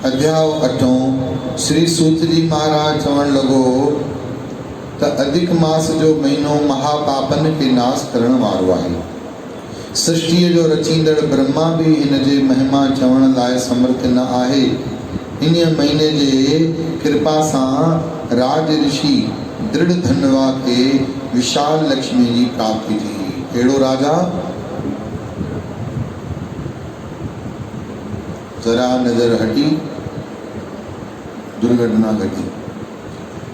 अध्याय 8 श्री सूत जी महाराज चवण लगो त अधिक मास जो महीनो महापापन के नाश करण वारो आहे। सृष्टि जो रचींदड़ ब्रह्मा भी इन जे महिमा चवण लाइ समर्थ न आहे। इन महीने जे कृपा सां राज ऋषि दृढ़ धनवा के विशाल लक्ष्मी जी प्राप्ति थी। कहिड़ो राजा? जरा नजर हटी, दुर्घटना घटी।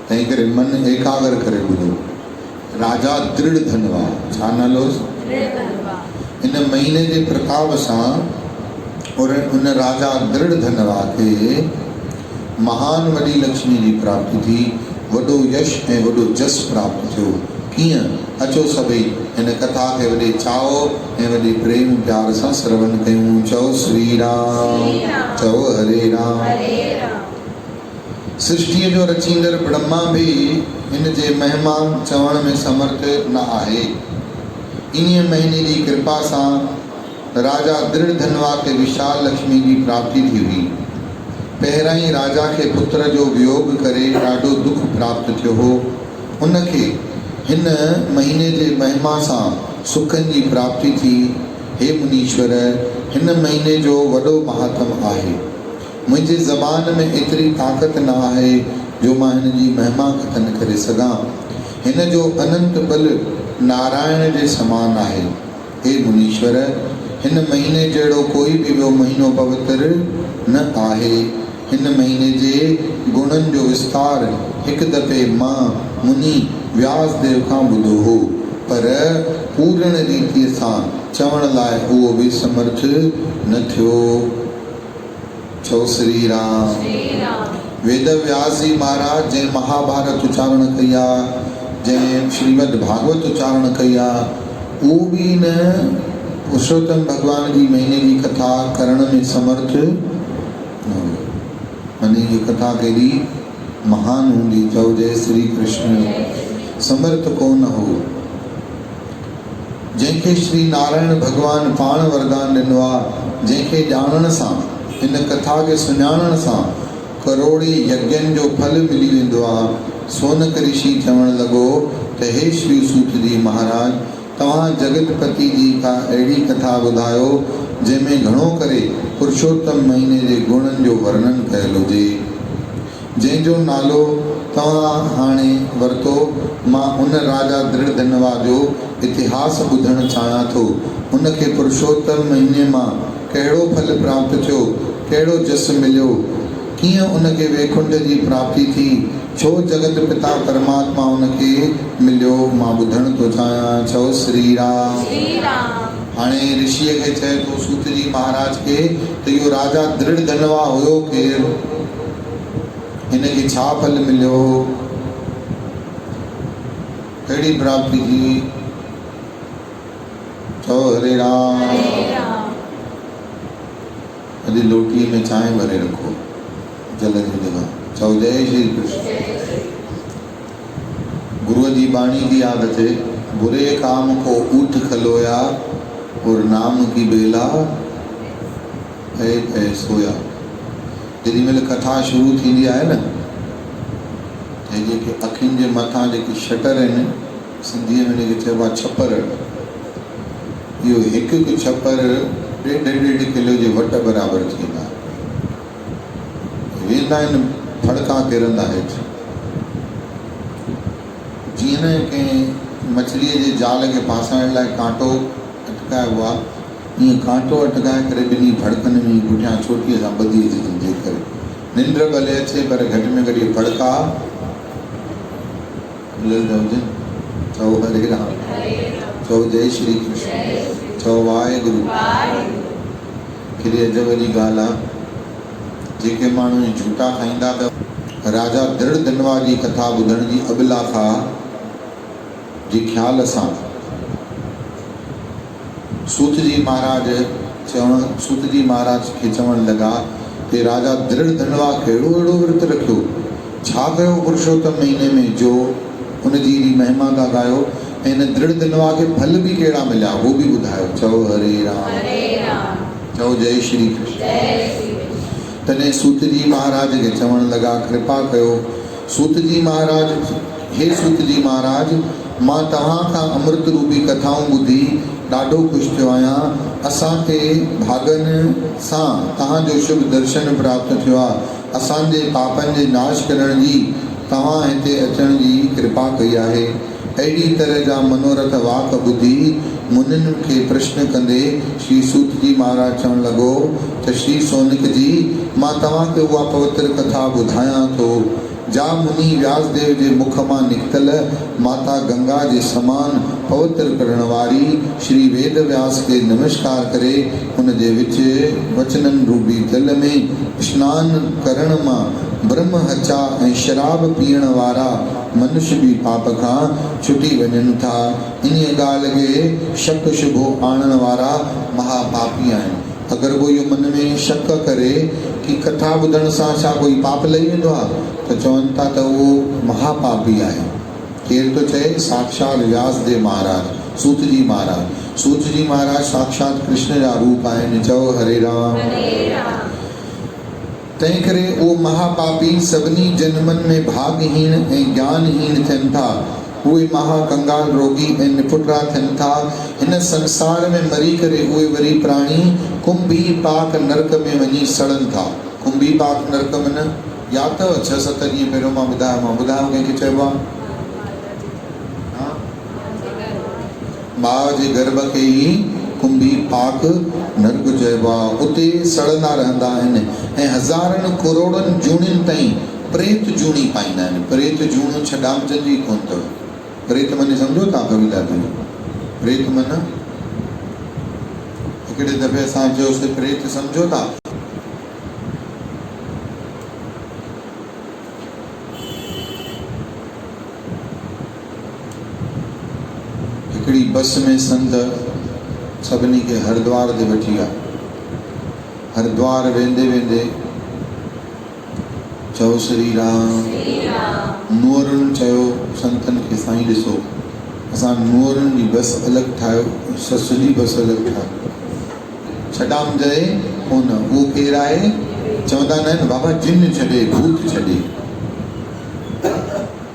तंहिं करे मन एकाग्र करे ॿुधो। राजा दृढ़ धनवा, छा नालो? इन महीने जे प्रताप सां और उन राजा दृढ़ धनवा के महान वॾी लक्ष्मी जी प्राप्ति थी। वॾो यश ऐं वॾो जस प्राप्त थियो। कीअं? अचो सभई हिन कथा के वॾे चाव ऐं वॾे प्रेम प्यार सां श्रवण कयूं। चओ श्री राम, चओ हरे राम। सृष्टि जो रचींदड़ ब्रह्मा भी इन जे महिमा चवण में समर्थ न आहे। इन महीने की कृपा सां राजा दृढ़ धनवा के विशाल लक्ष्मी की प्राप्ति थी हुई। पहिरां ई राजा के पुत्र जो वियोग करे ॾाढो दुख प्राप्त थियो हो। उनखे हिन महीने जे महिमा सां सुखन की प्राप्ति थी। हे मुनीश्वर, हिन महीने जो वॾो महात्म आहे। मुझे ज़बान में एतरी ताकत न आहे जो मां हिन जी महिमा कथन करे सघां। हिन जो अनंत बल नारायण जे समान आहे। हे मुनीश्वर, हिन महीने जहिड़ो कोई भी ॿियो महीनो पवित्र न आहे। हिन महीने जे गुणन जो विस्तार हिक दफ़े मां मुनि व्यास देव खां ॿुधो हो, पर पूर्ण रीति सां चवण लाइ उहो भी समर्थ न थियो। छो श्री राम। वेद व्यास जी महाराज जंहिं महाभारत उच्चारण कया, जंहिं श्रीमद भागवत उच्चारण कया, उहो भी न पुरुषोत्तम भगवान की महीने की कथा करण में समर्थ न हो। माने ये कथा केड़ी महान हूंदी। चओ जय श्री कृष्ण। समर्थ को न हो। जंहिंखे श्री नारायण भगवान पाण वरदान ॾिनो आहे, जंहिंखे ॼाणण सां, इन कथा के सुञाणण सां करोड़ी यज्ञन जो फल मिली वेंदो आहे। सोनक ऋषि चवण लॻो त हे श्री सूत जी महाराज, तव्हां जगतपति जी का अहिड़ी कथा ॿुधायो जंहिंमें घणो करे पुरुषोत्तम महीने जे गुणन जो वर्णन कयल हुजे। जंहिंजो नालो तव्हां हाणे वरितो, मां उन राजा दृढ़ धनवा जो इतिहास ॿुधणु चाहियां थो। उनखे पुरुषोत्तम महीने मां कहिड़ो फल प्राप्त थियो, कहिड़ो जस मिलियो, कीअं उनखे वैकुंठ जी प्राप्ति थी, छो जगत पिता परमात्मा उनखे मिलियो, मां ॿुधणु थो चाहियां। चओ श्री राम। हाणे ऋषिअ खे चए थो सूत जी महाराज के त इहो राजा दृढ़ धनवा हुयो केरु, हिनखे छा फल मिलियो, कहिड़ी प्राप्ति थी। चओ हरे राम। अॼु लोटीअ में चांहि भरे रखो जल जी जगह। चओ जय श्री कृष्ण। गुरु जी बाणी की आदत है, बुरे काम को ऊठ खलोया और नाम की बेला ऐ सोया। जेॾी महिल कथा शुरू थींदी आहे न, त जेके अखियुनि जे मथां जेके शटर आहिनि, सिंधीअ में जेके चइबो आहे छपर, इहो हिकु हिकु छपर 1.5 किलो जे वट बराबरि थींदा वेंदा आहिनि। फड़का किरंदा हेठि। जीअं न कंहिं मछलीअ जे जाल खे फासाइण लाइ कांटो अटकायो आहे, ईअं कांटो अटकाए करे ॿिन्ही फड़कनि में पुठियां छोटीअ सां ॿधी जे करे निंड भले अचे, पर घटि में घटि फड़का खुलियल था हुजनि। चओ हरे राम। चओ जय श्री कृष्ण। चओ वाहेगुरु। केॾी अजब जी ॻाल्हि आहे। जेके माण्हू झूठा खाईंदा त राजा दृढ़ धनवा जी कथा ॿुधण जी अभिलाषा जे ख्याल सां सूत जी महाराज खे चवण लॻा कि राजा दृढ़ धनवा कहिड़ो अहिड़ो विर्त रखियो, छा कयो पुरुषोत्तम महीने में जो उन जी महिमा था गायो, ऐं हिन दृढ़ धनवा के फल भी कहिड़ा मिलिया वो भी ॿुधायो। चओ हरे राम। चओ जय श्री कृष्ण। त तॾहिं सूत जी महाराज खे चवण लॻा, कृपा कयो। सूत जी महाराज, हे सूत जी महाराज, मां तव्हां खां अमृत रूपी कथाऊं ॿुधी ॾाढो ख़ुशि थियो आहियां। असांखे भागनि सां तव्हांजो शुभ दर्शन प्राप्त थियो आहे। असांजे पापनि जे नाश करण जी तव्हां हिते अचण जी कृपा कई आहे। अहिड़ी तरह जा मनोरथ वाक ॿुधी मुनिन खे प्रश्न कंदे श्री सूत जी महाराज चवण लॻो त श्री सोनिक जी, मां तव्हांखे उहा पवित्र कथा ॿुधायां थो। जा मुनि व्यासदेव जे मुख मां निकितल माता गंगा जे समान पवित्र करण वारी श्री वेद व्यास खे नमस्कार करे हुन जे विच वचनन रूपी जल में स्नान करण मां ब्रह्म हचा ऐं शराब पीअण वारा मनुष्य भी पाप खां छुटी वञनि था। इन ॻाल्हि खे शक शुभो आणण वारा महापापी आहिनि। अगरि कोई मन में शक करे कि कथा ॿुधण सां छा कोई पाप लही वेंदो आहे त चवनि था त उहो महापापी आहे। केरु थो चए? साक्षात व्यासदेव महाराज, सूत जी महाराज। सूत जी महाराज साक्षात कृष्ण जा रूप आहिनि। चओ हरे राम। तंहिं करे उहो महापापी सभिनी जन्मनि में भागहीन ऐं ज्ञानहीन थियनि था। उहे महाकंगाल रोगी ऐं निपुटरा थियनि था। हिन संसार में मरी करे उहे वरी प्राणी कुंभी पाक नरक में वञी सड़नि था। कुंभी पाक नरक में न यादि अथव? 6-7 ॾींहं पहिरियों मां ॿुधायो कंहिंखे चइबो आहे? माउ जे गर्भ खे ई कुंभी पाक नरक चइबो आहे। उते सड़ंदा रहंदा आहिनि ऐं हज़ारनि करोड़नि जूणियुनि ताईं प्रेत जूणी पाईंदा आहिनि। प्रेत जूणियूं छॾामजंदी कोन अथव। प्रेत माने सम्झो था कविता खे? प्रेत माना हिकिड़े दफ़े असां चयोसीं प्रेत सम्झो था? हिकिड़ी बस में संत सभिनी खे हरिद्वार ते वठी विया। हरिद्वार वेंदे वेंदे चओ श्री राम। नुअरुनि चयो संतनि खे, साईं ॾिसो असां नुअरुनि जी बस अलॻि ठाहियो, ससु जी बस अलॻि ठाहियो। छॾामजाए कोन। उहो केरु आहे? चवंदा न आहिनि बाबा जिन छॾे, भूत छॾे।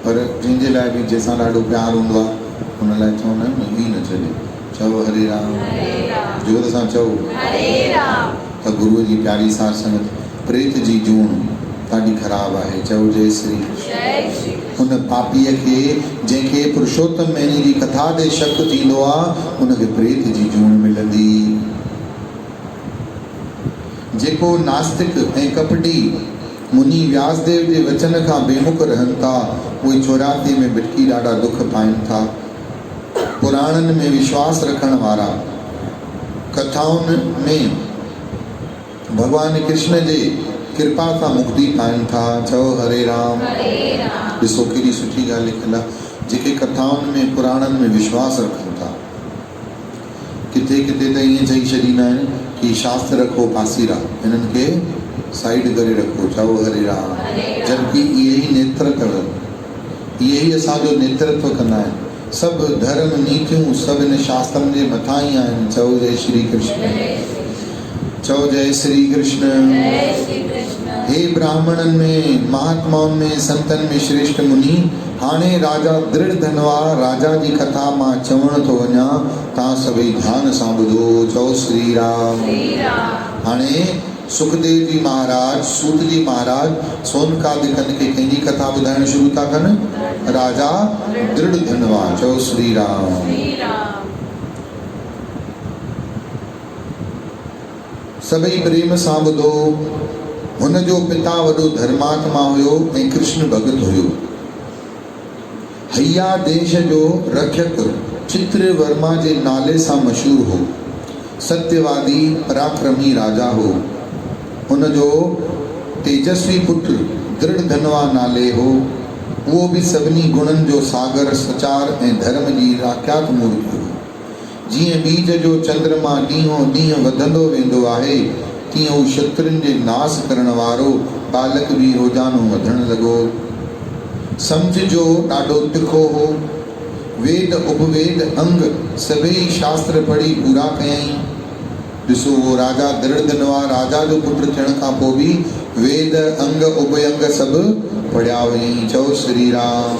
पर जंहिंजे लाइ बि जंहिंसां ॾाढो प्यारु हूंदो आहे हुन लाइ चवंदा आहिनि न, ई न छॾे। चओ हरे राम। जोर सां चओ त गुरूअ जी प्यारी सार संगत। प्रेत जी जूण ॾाढी ख़राबु आहे। चओ जय श्री कृष्ण। हुन पापीअ खे जंहिंखे पुरुषोत्तम महिने जी कथा ते शक थींदो आहे हुनखे प्रेत जी जूण मिलंदी। जेको नास्तिक ऐं कपटी मुनि व्यासदेव जे वचन खां बेमुख रहनि था उहे 84 में भिटकी ॾाढा दुख पाइनि था। पुराणनि में विश्वास रखण वारा कथाउनि में भगवान कृष्ण जे कृपा सां मुक्ति पाइनि था। चओ हरे राम। ॾिसो केॾी सुठी ॻाल्हि लिखियलु आहे। जेके कथाउनि में पुराणनि में विश्वास रखनि था, किथे किथे त ईअं चई छॾींदा आहिनि कि शास्त्र रखो पासीरा, हिननि खे साइड करे रखो। चओ हरे राम। जबकि इहे ई नेत्र अथव, इहे ई असांजो नेतृत्व कंदा आहिनि। सभु धर्म नीतियूं सभु इन शास्त्रनि जे मथां ई आहिनि। चओ जय श्री कृष्ण। चओ जय श्री कृष्ण। हे ब्राह्मणनि में, महात्माउनि में, संतनि में श्रेष्ठ मुनि, हाणे राजा दृढ़ धनवा राजा जी कथा मां चवण थो वञा। तव्हां सभई ध्यान सां ॿुधो। चओ श्री राम। हाणे सुखदेव जी महाराज, सूत जी महाराज सोनकादिकनि खे कंहिंजी कथा ॿुधाइण शुरू था कनि? राजा दृढ़ धनवा। चओ श्री राम। सभई प्रेम सां ॿुधो। हुन जो पिता वॾो धर्मात्मा हुयो ऐं कृष्ण भगत हुयो। हैया देश जो रक्षक चित्रवर्मा जे नाले सां मशहूर हो। सत्यवादी पराक्रमी राजा हो। हुन जो तेजस्वी पुत्र दृढ़ धनवा नाले हो। उहो भी सभिनी गुणनि जो सागर, सचार ऐं धर्म जी राख्यात मूर्ति हो। जीअं बीज जो चंद्रमा ॾींहों ॾींहुं वधंदो वेंदो आहे तीअं हू शत्रुनि जे नाश करण वारो बालक भी रोज़ानो वधण लॻो। सम्झ जो ॾाढो तिखो हो। वेद उपवेद अंग सभई शास्त्र पढ़ी पूरा कयईं। ॾिसो वो राजा दृढ़धनवा राजा जो पुत्र थियण खां पोइ बि वेद अंग उभयंग सभु पढ़िया हुई। चओ श्री राम।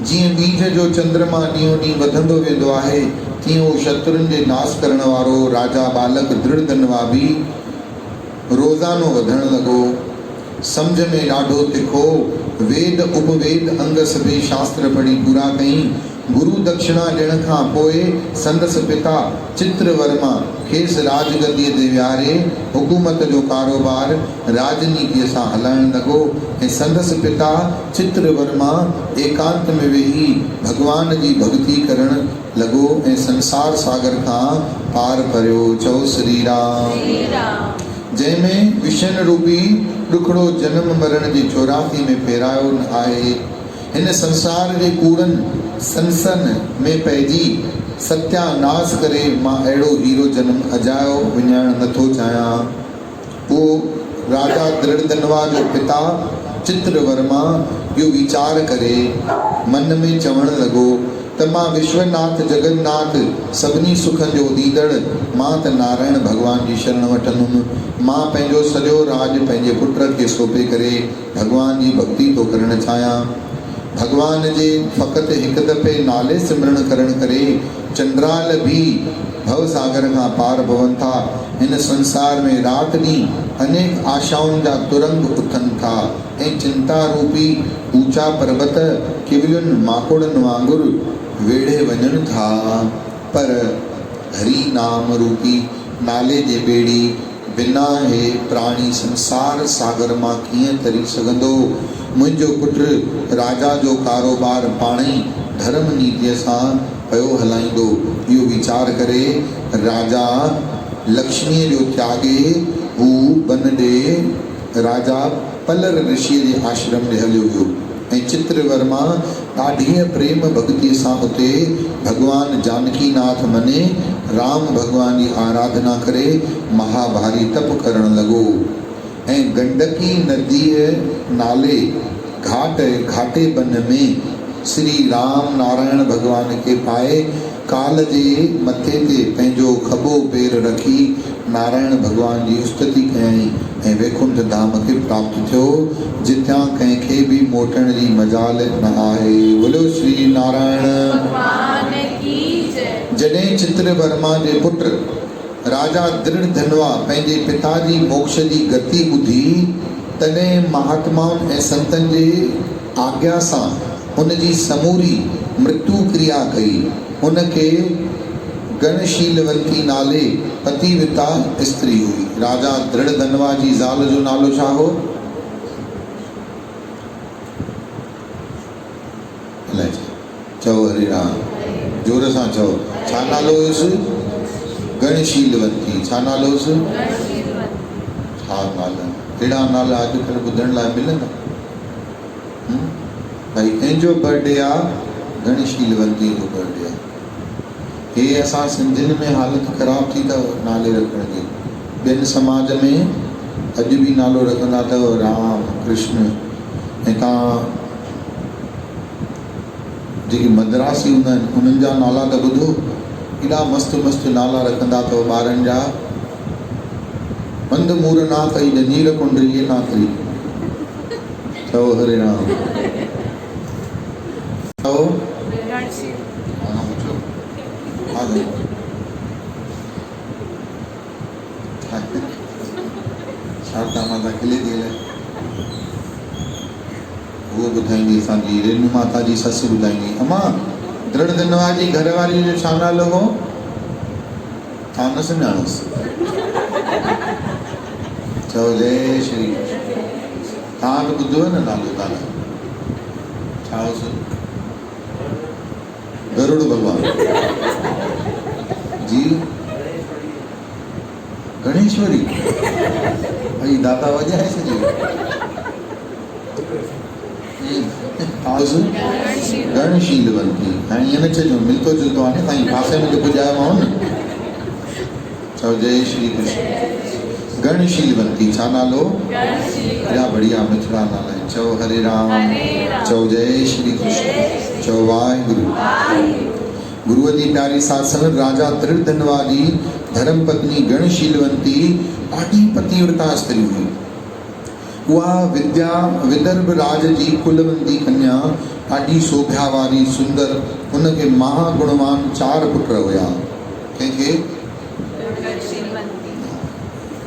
जीअं बीज जो चंद्रमा ॾींहों ॾींहुं वधंदो वेंदो आहे तीअं उहो शत्रुनि जे नाश करण वारो राजा बालक दृढ़धनवा बि रोज़ानो वधण लॻो। सम्झ में ॾाढो तिखो। वेद उपवेद अंग सभई शास्त्र पढ़ी पूरा कई। गुरु दक्षिणा ॾियण खां पोइ संदसि पिता चित्रवर्मा खेसि राजगद्दीअ ते विहारे हुकूमत जो कारोबार राजनीतिअ सां हलाइण लॻो ऐं संदसि पिता चित्रवर्मा एकांत में वेही भगवान जी भक्ति करण लॻो ऐं संसार सागर खां पार परियो। चओ श्री राम। जंहिंमें विषण रूपी ॾुखड़ो जन्म मरण जे चौरासी में फेरायो आहे। हिन संसार जे कूड़नि संसन में पइजी सत्यानाश करे मां अहिड़ो हीरो जन्म अजायो विञाइण नथो चाहियां। उहो राजा दृढ़धनवा जो पिता चित्रवर्मा इहो वीचार करे मन में चवण लॻो त मां विश्वनाथ जगन्नाथ सभिनी सुखनि जो दीदड़ मां त नारायण भॻवान जी शरण वठंदुमि। मां पंहिंजो सॼो राज पंहिंजे पुट खे सौंपे करे भॻवान जी भक्ति थो करणु चाहियां। भगवान जे फ़क़ति हिकु दफ़े नाले सिमरण करण करे चंद्राल भी भव सागर खां पार भवन था। हिन संसार में रात ॾींहुं अनेक आशाउनि जा तुरंग उथनि था ऐं चिंता रूपी ऊंचा पर्वत किवलियुनि माकुड़नि वांगुरु वेढ़े वञनि था। पर हरि नाम रूपी नाले जे ॿेड़ी बिना हे प्राणी संसार सागर मां कीअं तरी सघंदो। मुंहिंजो पुटु राजा जो कारोबार पाणई धर्म नीतिअ सां पियो हलाईंदो। इहो वीचार करे राजा लक्ष्मीअ जो त्यागे हू बन ॾे राजा पलर ऋषिअ जे आश्रम ॾे हलियो वियो ऐं चित्रवर्मा ॾाढीअ प्रेम भक्तिअ सां उते भगवान जानकीनाथ मने राम भगवान जी आराधना करे महाभारी तप करण लॻो ऐं गंडकी नदीअ नाले घाटे बन में श्री राम नारायण भगवान खे पाए काल जे मथे ते पंहिंजो खॿो पेर रखी नारायण भगवान जी स्तुति कयई ऐं वैकुंठ धाम खे प्राप्त थियो जितां कंहिंखे बि मोटण जी मजाल न आहे। बोलो श्री नारायण भगवान की जय। जॾहिं चित्रवर्मा जे पुत्र राजा दृढ़धनवा पंहिंजे पिता जी मोक्ष जी गति ॿुधी तॾहिं महात्माउनि ऐं संतनि जे आज्ञा सां उन जी समूरी मृत्यु क्रिया कई। उनखे गणशीलवंती नाले पतिव्रता स्त्री हुई। राजा दृढ़धनवा जी ज़ाल जो नालो छा हो? चओ हरे राम। जोर सां चओ। छा नालो हुयुसि? गणशीलवंती। छा नालो हुयुसि? छा नाला? अहिड़ा नाला अॼुकल्ह ॿुधण लाइ मिलंदा? भाई कंहिंजो बर्थडे आहे गणशीलवंती जो बर्थडे आहे। हे असां सिंधियुनि में हालति ख़राब थी अथव नाले रखण जी। ॿियनि समाज में अॼु बि नालो रखंदा अथव राम कृष्ण। ऐं तव्हां जेके मद्रासी हूंदा आहिनि उन्हनि जा नाला त ॿुधो केॾा मस्तु मस्तु नाला रखंदा अथव ॿारनि जा। पंध मूर नाथ ई जंजीर कुंडरीअ नाथरी। चओ हरे राम। चओ शारदा माता खिले थी वो ॿुधाईंदी असांजी रेणु माता जी ससु ॿुधाईंदी। अम्मा दृढ़धनवा जी घरवारी जो छा नालो हो? तव्हां न सुञाणोसि? चओ जय श्री कृष्ण। तव्हां त ॿुधो न नालो तव्हां छा हुओसि? गरुड़ भगवान जी। गणेश्वरी भाई दाता वजह है सॼी। गणशीलवंती। हाणे ईअं न चइजो मिलतो जुलतो आहे न साईं पासे में जेको ॼायो न। चओ जय श्री कृष्ण। गणशीलवंती। छा नालो? हेॾा बढ़िया मिठड़ा नाला आहिनि। चओ हरे राम। चओ जय श्री कृष्ण। चओ वाहिगुरु। गुरुअ जी प्यारी सासण राजा दृढ़धनवा जी धर्म पत्नी गणशीलवंती ॾाढी पतिव्रता स्त्री हुई। उहा विदर्भ राज जी कुलवंती कन्या, ॾाढी शोभा वारी सुंदर, उनखे महागुणवान 4 पुट हुया। कंहिंखे?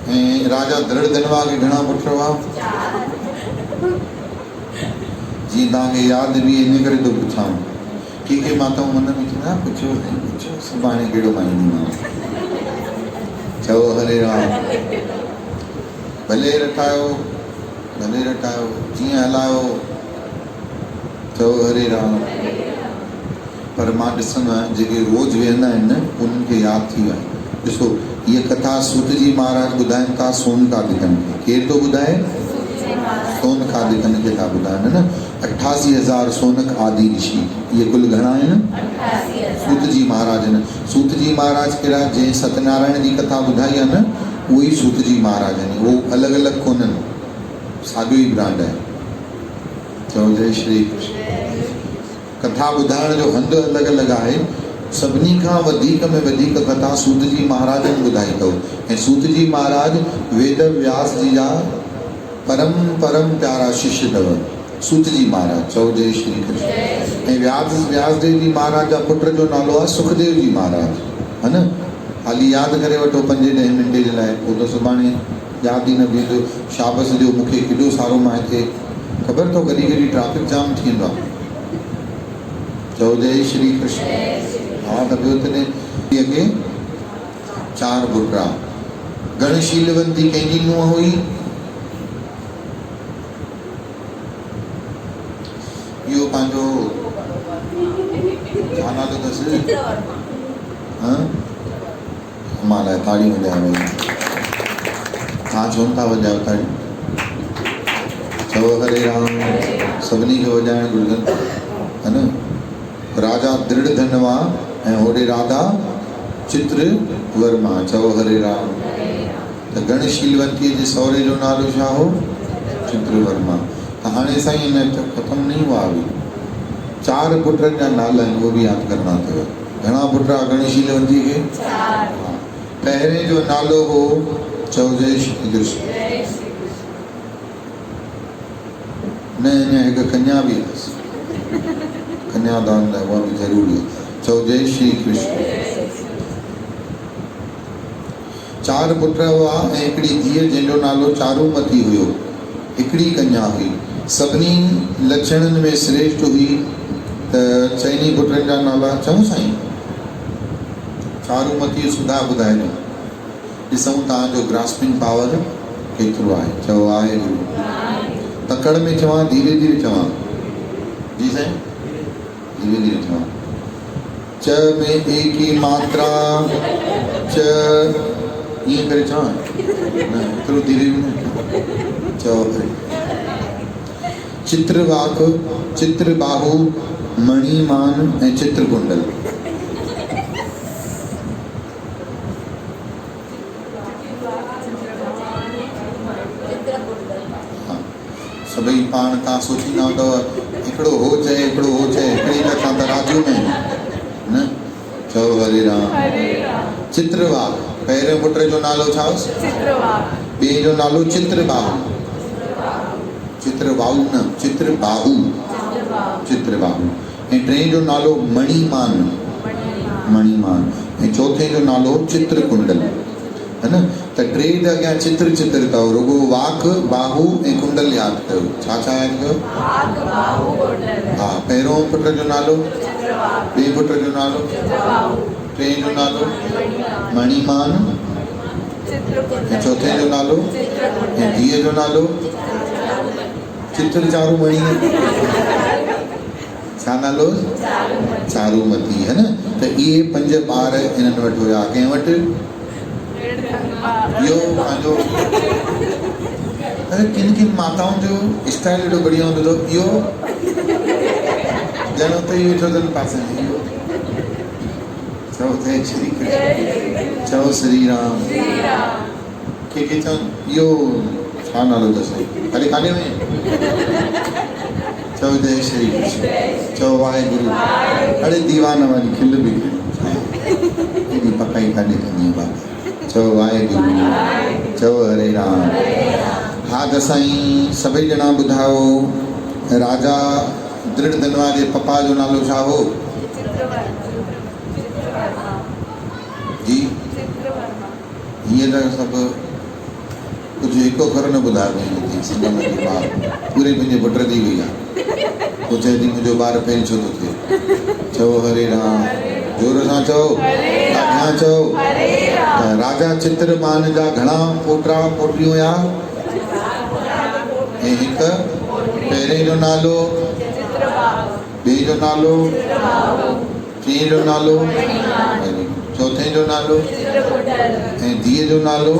ऐं राजा दृढ़धनवा खे घणा पुट हुआ? जीअं तव्हांखे यादि बि इन करे थो पुछां, के माताऊं मन में चवंदा पुछो सुभाणे कहिड़ो पाईंदीमांव। चओ हरे राम। भले रटायो जीअं हलायो, चओ हरे राम। पर मां ॾिसंदो आहियां जेके रोज़ वेहंदा आहिनि न, उन्हनि खे यादि थी वियो आहे। ॾिसो हीअ कथा सूत जी महाराज ॿुधाइनि था सोनकादिकनि खे। केरु थो ॿुधाए? सोनकादिकनि खे था ॿुधाइनि न। 88,000 सोनक आदि ऋषि, इहे कुल घणा आहिनि? सूत जी महाराज आहिनि। सूत जी महाराज कहिड़ा? जंहिं सत्यनारायण जी कथा ॿुधाई आहे न, उहे ई सूत जी महाराज आहिनि। उहो अलॻि अलॻि कोन्हनि, साॻियो ई ब्रांड आहे। चओ जय श्री कृष्ण। कथा ॿुधाइण जो हंधु अलॻि अलॻि आहे। सभिनी खां वधीक में वधीक कथा सूत जी महाराजनि ॿुधाई अथव। ऐं सूत जी महाराज वेद व्यास जी जा परम प्यारा शिष्य अथव। सूत जी महाराज, चओ जय श्री कृष्ण। ऐं व्यासदेव जी महाराज जा पुट जो नालो आहे सुखदेव जी महाराज, है न। हाली यादि करे वठो 5-10 मिंट जे लाइ, पोइ त सुभाणे यादि ई न बीहंदो। शाबस ॾियो मूंखे, केॾो सारो मां हिते, ख़बर अथव कॾहिं कॾहिं ट्रैफिक जाम थी वेंदो आहे। चओ जय श्री कृष्ण। हा त ॿियो तॾहिं खे 4 पुट। गणशीलवंती कंहिंजी नुंहुं हुई? इहो पंहिंजो छा नालो अथसि? मां लाइ ताड़ी वॼाए वई। तव्हां छो नथा वॼायो ताड़ी? चओ हरे राम। सभिनी खे वॼाइण घुरिजनि, है न। राजा दृढ़धनवा ऐं होॾे राधा चित्रवर्मा। चओ हरे राम। त गणशीलवंतीअ जे सहुरे जो नालो छा हो? चित्रवर्मा। त हाणे साईं हिन ख़तमु नहीं हुआ अभी। 4 पुटनि जा नाला आहिनि, उहो बि यादि करणा अथव। घणा पुट आहे गणशीलवंती खे? 4। पहिरें जो नालो हो, चओ जय श्री कृष्ण। न अञा हिकु कन्या बि अथसि, कन्यादान लाइ उहा बि ज़रूरी आहे। चओ जय श्री कृष्ण। 4 पुट हुआ ऐं हिकिड़ी धीअ जंहिंजो नालो चारूमती हुयो। हिकिड़ी कन्या हुई, सभिनी लक्षणनि में श्रेष्ठ हुई। त चइनी पुटनि जा नाला चऊं साईं? चारूमती सुधा ॿुधाइजो, ॾिसूं तव्हांजो ग्रास्पिंग पावर केतिरो आहे। चओ आहे गुरु। तकड़ में चवां, धीरे धीरे चवां? जी साईं, धीरे धीरे चवां। च में एक ही मात्रा, च ईअं करे चवां न, एतिरो धीरे बि न। चओ चित्रवाक, चित्रबाहु, मणिमान ऐं चित्रकुंडल। सभई पाण तव्हां सोचींदा हूंदव हिकिड़ो हो चए हिकिड़ो हो चए, हिकिड़ी कथा त राजू में न। चओ हरे राम। चित्रवाक, पहिरें पुट जो नालो छा हुअसि? चित्रवाक। ॿिए जो नालो चित्रबाहु। चित्रबाहु न, चित्रबाहु। चित्रबाहु। ऐं टे जो नालो मणिमान। मणिमान। ऐं चौथे जो नालो चित्रकुंडल, है न। त टे जे अॻियां चित्र अथव, रुगो वाक, बाहु ऐं कुंडल यादि कयो। छा छा यादि कयो? हा, पहिरों पुट जो नालो, ॿिए पुट जो नालो, टे जो नालो मणिमान, ऐं चौथे जो नालो, ऐं धीअ जो नालो चित्र चारू मणि। छा नालो? चारूमती, है न। त इहे 5 ॿार इन्हनि वटि हुया। कंहिं वटि? इहो पंहिंजो, अरे किन माताउनि जो स्टाइल एॾो बढ़िया हूंदो अथव। इहो ॼणो त इहो वेठो अथनि पासे में। इहो चओ जय श्री कृष्ण। चओ श्री राम। के चवनि इहो छा नालो अथसि? खाली काॾे में? चओ जय श्री कृष्ण। चओ वाहेगुरु। अड़े दीवाना वारी खिल बि एॾी पकाई काॾे कंदी बाबा। चओ वाहेगुरु, चओ हरे राम। हा त साईं सभई ॼणा ॿुधायो, राजा दृढ़ धनवा जे पप्पा जो नालो छा हो? जी हीअं त सभु कुझु हिकु अखर न ॿुधायो पूरे पंहिंजे पुट जी हुई आहे। पोइ चए थी मुंहिंजो ॿारु फेल छो थो थिए। चओ हरे राम, जोर सां चओ, अॻियां चओ। त राजा चित्रमान जा घणा पोटा पोटियूं हुया? ऐं हिकु पहिरें जो नालो, ॿिए जो नालो, टीं जो नालो, चौथे जो नालो ऐं धीअ जो नालो।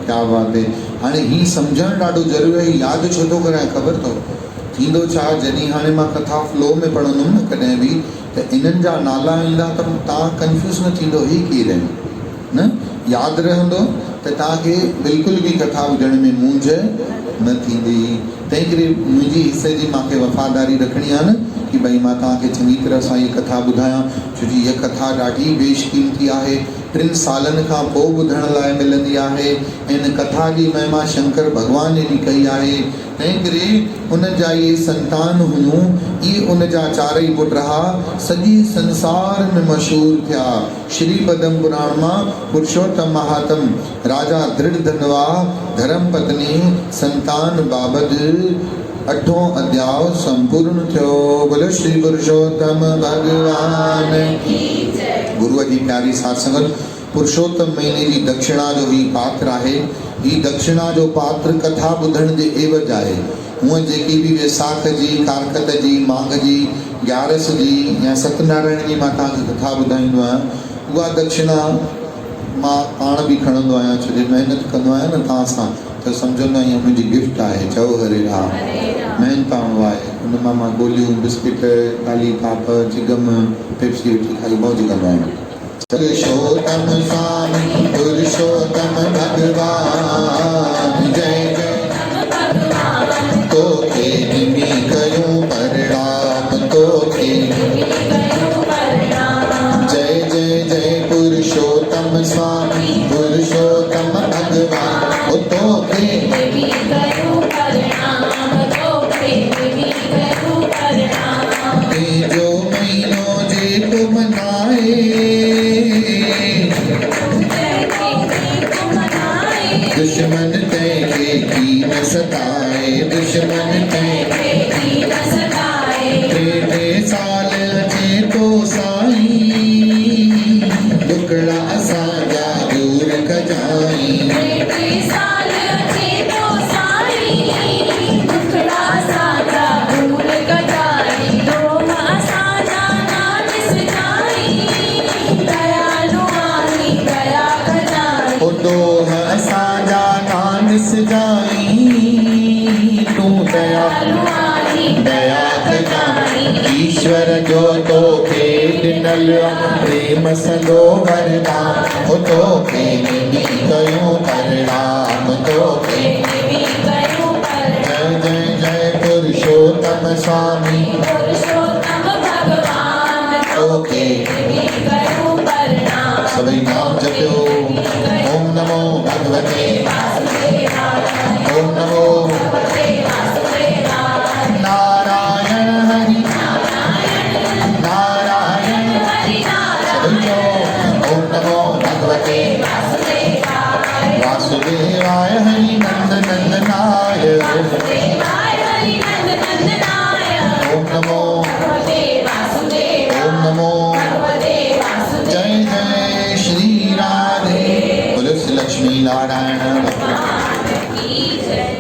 क्या बात है। हाणे ही सम्झणु ॾाढो ज़रूरी आहे। यादि छो थो कराए ख़बर अथव थींदो छा? जॾहिं हाणे मां कथा फ्लो में पढ़ंदुमि न कॾहिं बि, त इन्हनि जा नाला ईंदा त तव्हां कंफ्यूज़ न थींदो ही केरु आहिनि, न यादि रहंदो त तव्हांखे बिल्कुलु बि कथा ॿुधण में मूंझ न थींदी। तंहिं करे मुंहिंजी हिसे जी मूंखे वफ़ादारी रखणी आहे न कि भई मां तव्हांखे चङी तरह सां इहा कथा ॿुधायां, छो जो इहा कथा ॾाढी बेशकीमती आहे। 3 सालनि खां पोइ ॿुधण लाइ मिलंदी आहे। इन कथा जी महिमा शंकर भॻवान जी कई आहे। तंहिं करे उन जा इहे संतान हुयूं, इहे उन जा 4 ई पुट रहा, सॼे संसार में मशहूरु थिया। श्री पदम पुराण मां पुरुषोत्तम महात्म राजा दृढ़ धनवा धर्म पत्नी संतान बाबति 8हों अध्याय संपूर्ण थियो। बोलो श्री पुरुषोत्तम भगवान की जय। गुरुअ जी प्यारी साध संगत, पुरुषोत्तम महीने जी दक्षिणा जो ही पात्र आहे। ही दक्षिणा जो पात्र कथा ॿुधण जे एवज आहे। हूअं जेकी बि वैसाख जी, कारकत जी, माघ जी, ग्यारस जी या सत्यनारायण जी मां तव्हांखे कथा ॿुधाईंदो आहियां, उहा दक्षिणा मां पाण बि खणंदो आहियां, छो जो महिनत कंदो आहियां न तव्हां सां, त सम्झंदो आहियां मुंहिंजी गिफ्ट आहे। चओ हरे राम। महिनताणो आहे, उन मां गोलियूं, बिस्किट, काली पाप, चिगम, पेप्सी वेठी खाई मौज कंदो आहियां। पुरुषोत्तम स्वामी पुरुषोत्तम भगवान जय जय। तोखे निमी कयूं प्रणाम, तोखे जय जय जय। पुरुषोत्तम स्वामी पुरुषोत्तम भगवान, ओ तोखे जो महीनो जेको मनाए, दुश्मन तैखे की न सताए, दुश्मन तैखे की न सताए। 3 साल अचे तो साईं, दुखड़ा असांजा दूर कजाई। 3 साल अचे तो साईं, दुखड़ा असांजा दूर कजाई। दोह असांजा नाम सिजाई, दयालु आही दया कजाई। ओ दोह असांजा नाम सिजाई, तू दयालु आही दया कजाई। ईश्वर जो तोखे ॾिनल प्रेम सॼो वरदान, ओ तोखे निमी कयूं प्रणाम, तोखे निमी कयूं प्रणाम। जय जय जय पुरुषोत्तम स्वामी पुरुषोत्तम भगवान, तोखे निमी कयूं प्रणाम। सभई नाम जपियो। ओम नमो भगवते वासुदेवाय, ओम नमो भगवते वासुदेवाय। नारायण हरि नारायण हरि नारायण। ओम नमो भगवते वासुदेवाय, वासुदेवाय हरि नंद नंदनाय, वासुदेवाय हरि नंद नंदनाय। ओम नमो भगवते वासुदेवाय, ओम नमो